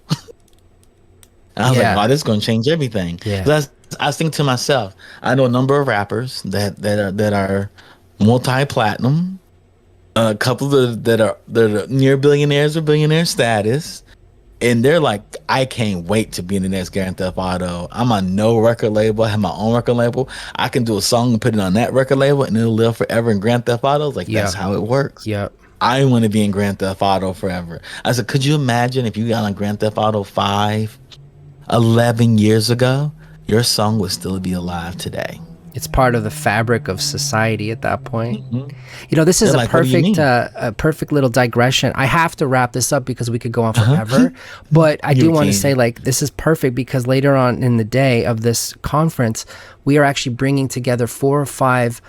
And I was like, wow, this is going to change everything. Yeah. I was thinking to myself, I know a number of rappers that are multi-platinum, a couple that are near billionaires or billionaire status. And they're like, I can't wait to be in the next Grand Theft Auto. I'm on no record label. I have my own record label. I can do a song and put it on that record label, and it'll live forever in Grand Theft Auto. That's how it works. Yep. I want to be in Grand Theft Auto forever. I said, could you imagine if you got on Grand Theft Auto 5 11 years ago? your song would still be alive today. It's part of the fabric of society at that point. Mm-hmm. This is They're a like, what do you perfect, mean? a perfect little digression. I have to wrap this up because we could go on Uh-huh. forever. But I do You want to can. say, like, this is perfect because later on in the day of this conference, we are actually bringing together 4 or 5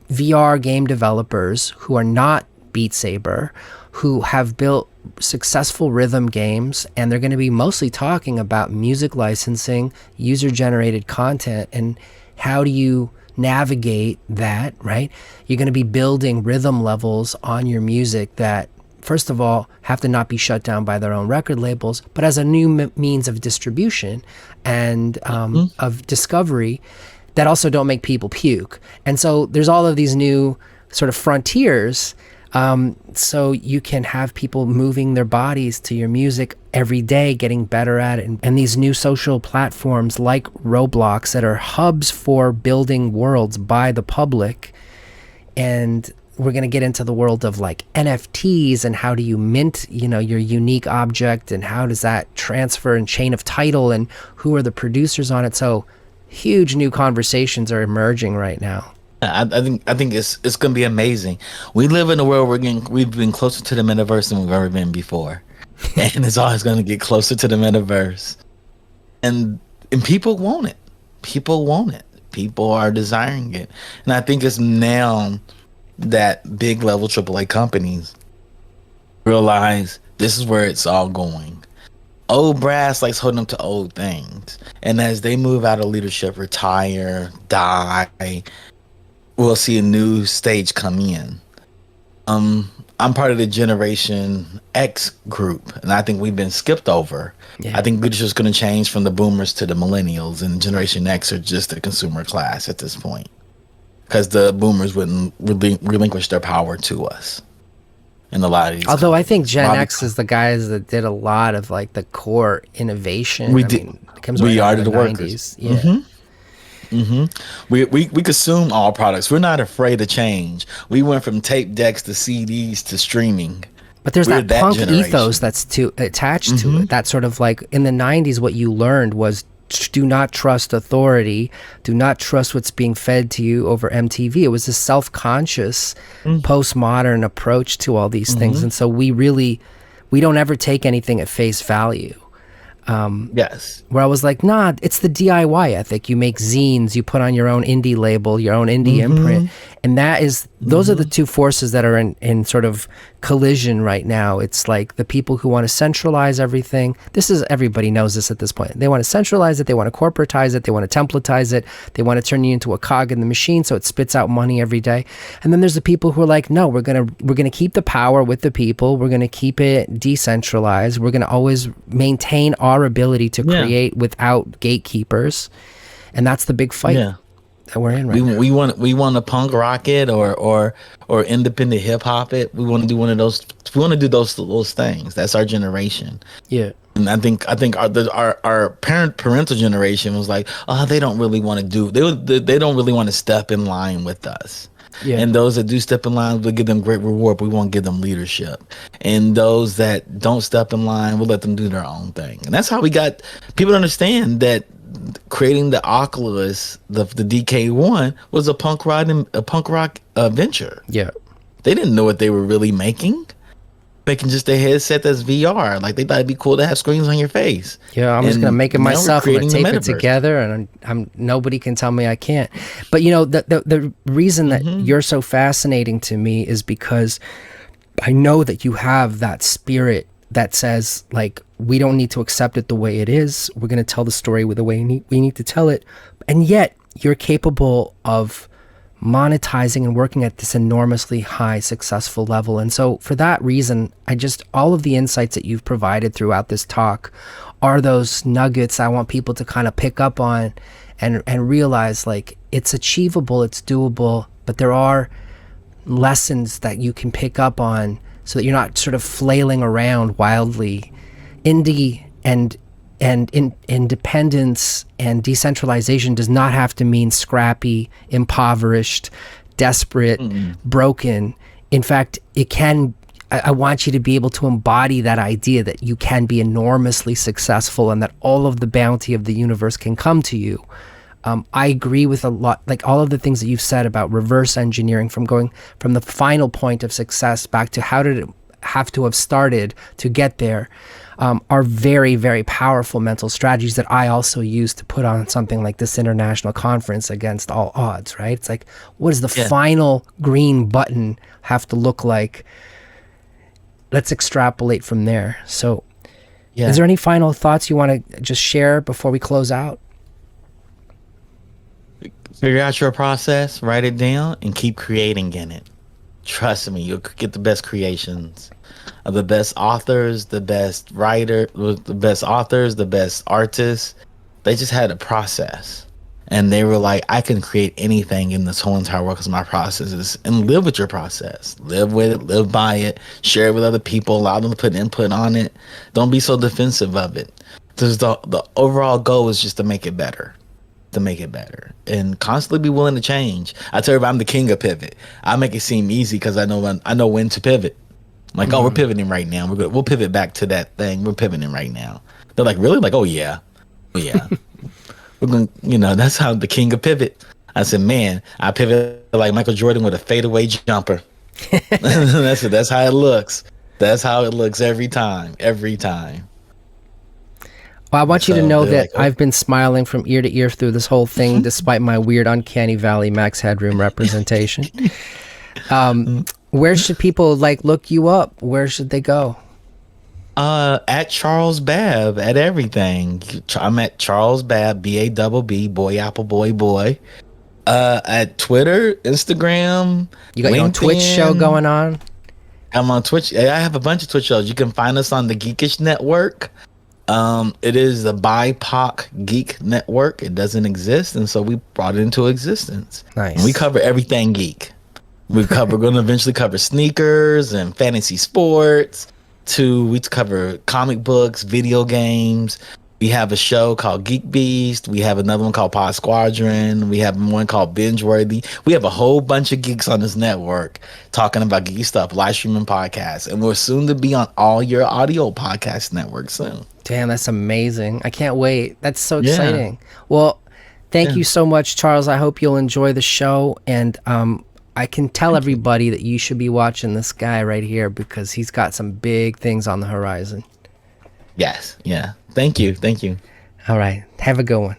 VR game developers who are not Beat Saber, who have built successful rhythm games, and they're going to be mostly talking about music licensing, user-generated content, and how do you navigate that, right? You're going to be building rhythm levels on your music that, first of all, have to not be shut down by their own record labels, but as a new means of distribution and of discovery that also don't make people puke. And so there's all of these new sort of frontiers, so you can have people moving their bodies to your music every day, getting better at it. And these new social platforms like Roblox that are hubs for building worlds by the public. And we're going to get into the world of like NFTs and how do you mint, your unique object, and how does that transfer and chain of title, and who are the producers on it. So huge new conversations are emerging right now. I think it's gonna be amazing. We live in a world where we've been closer to the metaverse than we've ever been before, and it's always gonna get closer to the metaverse. And people want it. People want it. People are desiring it, and I think it's now that big level AAA companies realize this is where it's all going. Old brass likes holding up to old things, and as they move out of leadership, retire, die, we'll see a new stage come in. I'm part of the Generation X group, and I think we've been skipped over. Yeah. I think leadership's going to change from the boomers to the millennials, and Generation X are just a consumer class at this point, because the boomers wouldn't relinquish their power to us. In a lot of these, although I think Gen Probably- X is the guys that did a lot of like the core innovation. We I did- mean, it comes we right out are of the workers. 90s. Yeah. We consume all products. We're not afraid to change. We went from tape decks to CDs to streaming. But there's We're that that punk generation. ethos that's attached to it. That sort of like in the 90s, what you learned was do not trust authority. Do not trust what's being fed to you over MTV. It was a self-conscious, postmodern approach to all these things. And so we don't ever take anything at face value. Yes. Where I was like, nah, it's the DIY ethic. You make zines, you put on your own indie label, your own indie imprint. And those are the two forces that are in sort of collision right now. It's like the people who want to centralize everything. Everybody knows this at this point. They want to centralize it. They want to corporatize it. They want to templatize it. They want to turn you into a cog in the machine so it spits out money every day. And then there's the people who are like, no, we're going to keep the power with the people. We're going to keep it decentralized. We're going to always maintain our ability to create without gatekeepers. And that's the big fight that we're in right now. We want to punk rock it or independent hip hop it. We want to do one of those. We want to do those things. That's our generation. Yeah. And I think our parental generation was like, oh, they don't really want to do. They don't really want to step in line with us. Yeah. And those that do step in line, we'll give them great reward, but we won't give them leadership. And those that don't step in line, we'll let them do their own thing. And that's how we got people to understand that creating the Oculus, the DK1, was a punk rock venture. Yeah. They didn't know what they were really making just a headset that's VR. Like they thought it'd be cool to have screens on your face. Yeah, I'm just gonna make it now we're myself. I'm gonna creating the tape it metaverse. together, and I'm nobody can tell me I can't. But the reason that you're so fascinating to me is because I know that you have that spirit that says like we don't need to accept it the way it is. We're gonna tell the story with the way we need to tell it, and yet you're capable of monetizing and working at this enormously high successful level. And so for that reason, all of the insights that you've provided throughout this talk are those nuggets I want people to kind of pick up on and realize like it's achievable, it's doable, but there are lessons that you can pick up on so that you're not sort of flailing around wildly. Indie and independence and decentralization does not have to mean scrappy, impoverished, desperate, broken. In fact, it can I want you to be able to embody that idea that you can be enormously successful and that all of the bounty of the universe can come to you. I agree with a lot, like all of the things that you've said about reverse engineering, from going from the final point of success back to how did it have to have started to get there, are very, very powerful mental strategies that I also use to put on something like this international conference against all odds, right? It's like, what does the final green button have to look like? Let's extrapolate from there. So is there any final thoughts you want to just share before we close out? Figure out your process, write it down, and keep creating in it. Trust me, you'll get the best creations of the best authors, the best writer, the best authors, the best artists. They just had a process, and they were like, I can create anything in this whole entire world because my process is, and live with your process, live with it, live by it, share it with other people, allow them to put input on it. Don't be so defensive of it. Because the overall goal is just to make it better. And constantly be willing to change. I tell everybody I'm the king of pivot. I make it seem easy because I know when to pivot. I'm like, oh, we're pivoting right now. We'll pivot back to that thing. We're pivoting right now. They're like, really? Like, oh yeah. We're going, that's how the king of pivot. I said, man, I pivot like Michael Jordan with a fadeaway jumper. That's how it looks. That's how it looks every time. Well, I want you to know that I've been smiling from ear to ear through this whole thing, despite my weird uncanny valley Max Headroom representation. Where should people look you up? Where should they go? At Charles Babb at everything. I'm at Charles Babb, Babb, boy apple boy. At Twitter, Instagram. You got LinkedIn. Your own Twitch show going on? I'm on Twitch. I have a bunch of Twitch shows. You can find us on the Geekish Network. It is the BIPOC Geek Network. It doesn't exist, and so we brought it into existence. Nice. And we cover everything geek. We're going to eventually cover sneakers and fantasy sports. We cover comic books, video games. We have a show called Geek Beast. We have another one called Pod Squadron. We have one called Binge Worthy. We have a whole bunch of geeks on this network talking about geeky stuff, live streaming podcasts, and we're soon to be on all your audio podcast networks soon. Damn, that's amazing. I can't wait. That's so exciting. Well, thank you so much, Charles. I hope you'll enjoy the show. And I can tell everybody that you should be watching this guy right here because he's got some big things on the horizon. Yes. Yeah. Thank you. All right. Have a good one.